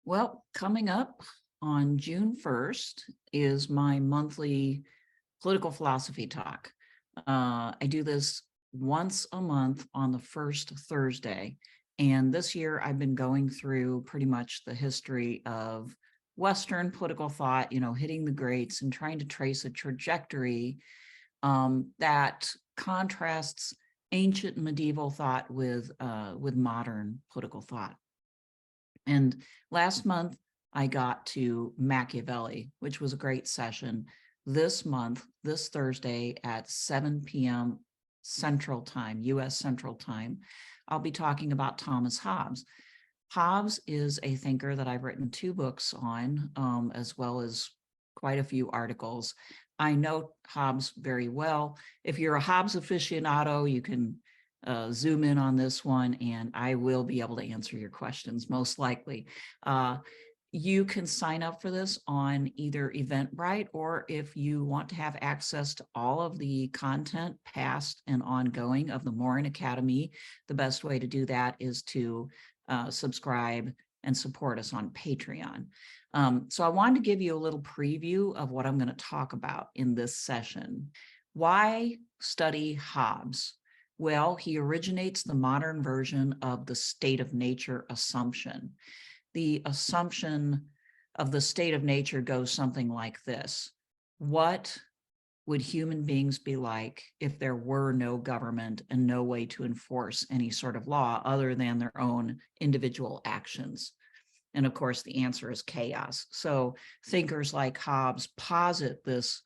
Well, coming up on June 1st is my monthly political philosophy talk. I do this once a month on the first Thursday. And this year I've been going through pretty much the history of Western political thought, hitting the greats and trying to trace a trajectory that contrasts ancient medieval thought with modern political thought. And last month, I got to Machiavelli, which was a great session. This month, this Thursday at 7 p.m. Central Time, U.S. Central Time, I'll be talking about Thomas Hobbes. Hobbes is a thinker that I've written 2 books on, as well as quite a few articles. I know Hobbes very well. If you're a Hobbes aficionado, you can zoom in on this one, and I will be able to answer your questions, most likely. You can sign up for this on either Eventbrite, or if you want to have access to all of the content, past and ongoing, of the Morin Academy, the best way to do that is to subscribe and support us on Patreon. So I wanted to give you a little preview of what I'm going to talk about in this session. Why study Hobbes? Well, he originates the modern version of the state of nature assumption. The assumption of the state of nature goes something like this: what would human beings be like if there were no government and no way to enforce any sort of law other than their own individual actions? And of course, the answer is chaos. So thinkers like Hobbes posit this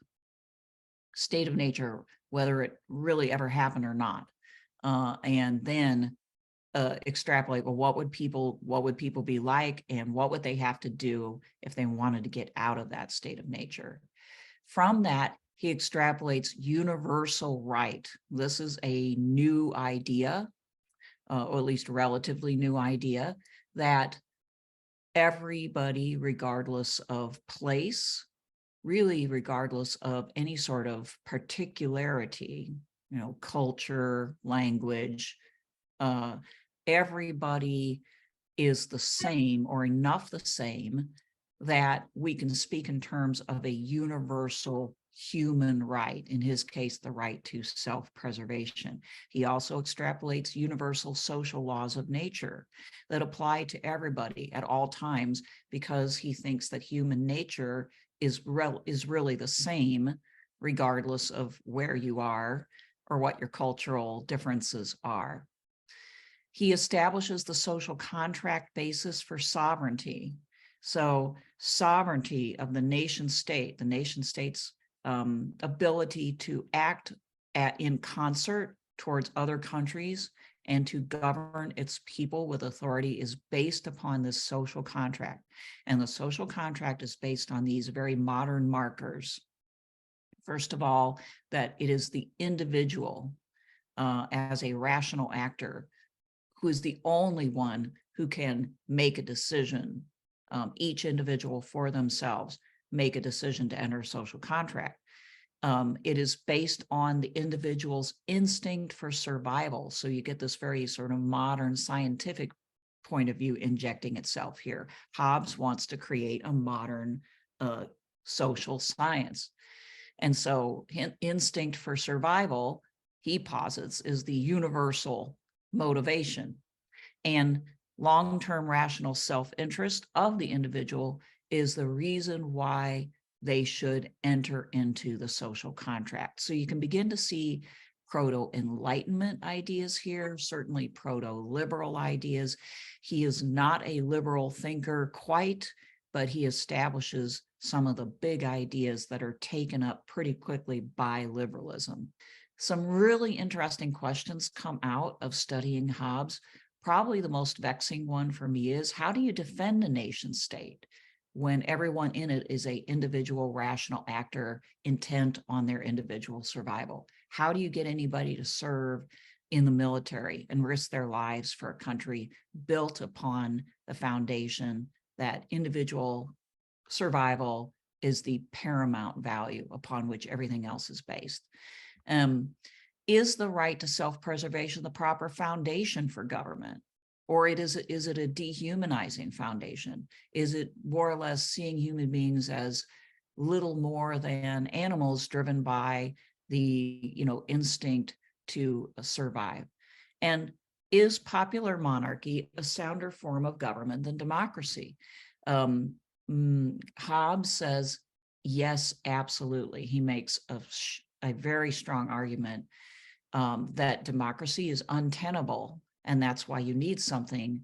state of nature, whether it really ever happened or not, and then extrapolate, well, what would people be like, and what would they have to do if they wanted to get out of that state of nature? From that, he extrapolates universal right. This is a new idea, or at least relatively new idea, that everybody, regardless of place, really regardless of any sort of particularity, culture, language, everybody is the same, or enough the same, that we can speak in terms of a universal human right, in his case, the right to self-preservation. He also extrapolates universal social laws of nature that apply to everybody at all times, because he thinks that human nature is really the same regardless of where you are or what your cultural differences are. He establishes the social contract basis for sovereignty. So sovereignty of the nation state, the nation state's ability to act in concert towards other countries and to govern its people with authority, is based upon this social contract. And the social contract is based on these very modern markers. First of all, that it is the individual as a rational actor who is the only one who can make a decision, each individual for themselves, make a decision to enter a social contract. It is based on the individual's instinct for survival. So you get this very sort of modern scientific point of view injecting itself here. Hobbes wants to create a modern social science. And so instinct for survival, he posits, is the universal motivation. And long-term rational self-interest of the individual is the reason why they should enter into the social contract. So you can begin to see proto-enlightenment ideas here, certainly proto-liberal ideas. He is not a liberal thinker quite, but he establishes some of the big ideas that are taken up pretty quickly by liberalism. Some really interesting questions come out of studying Hobbes. Probably the most vexing one for me is, how do you defend a nation state when everyone in it is an individual rational actor intent on their individual survival? How do you get anybody to serve in the military and risk their lives for a country built upon the foundation that individual survival is the paramount value upon which everything else is based? Is the right to self-preservation the proper foundation for government? Or is it a dehumanizing foundation? Is it more or less seeing human beings as little more than animals driven by the instinct to survive? And is popular monarchy a sounder form of government than democracy? Hobbes says, yes, absolutely. He makes a very strong argument that democracy is untenable, and that's why you need something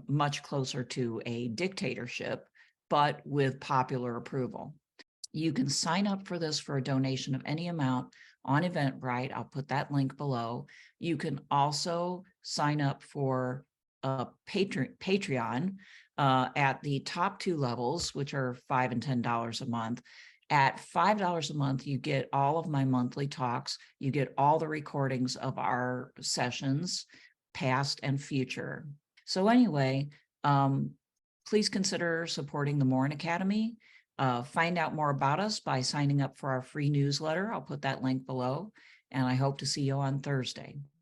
much closer to a dictatorship, but with popular approval. You can sign up for this for a donation of any amount on Eventbrite. I'll put that link below. You can also sign up for a Patreon at the top two levels, which are $5 and $10 a month. At $5 a month, you get all of my monthly talks. You get all the recordings of our sessions, past and future. So anyway, please consider supporting the Morin Academy. Find out more about us by signing up for our free newsletter. I'll put that link below, and I hope to see you on Thursday.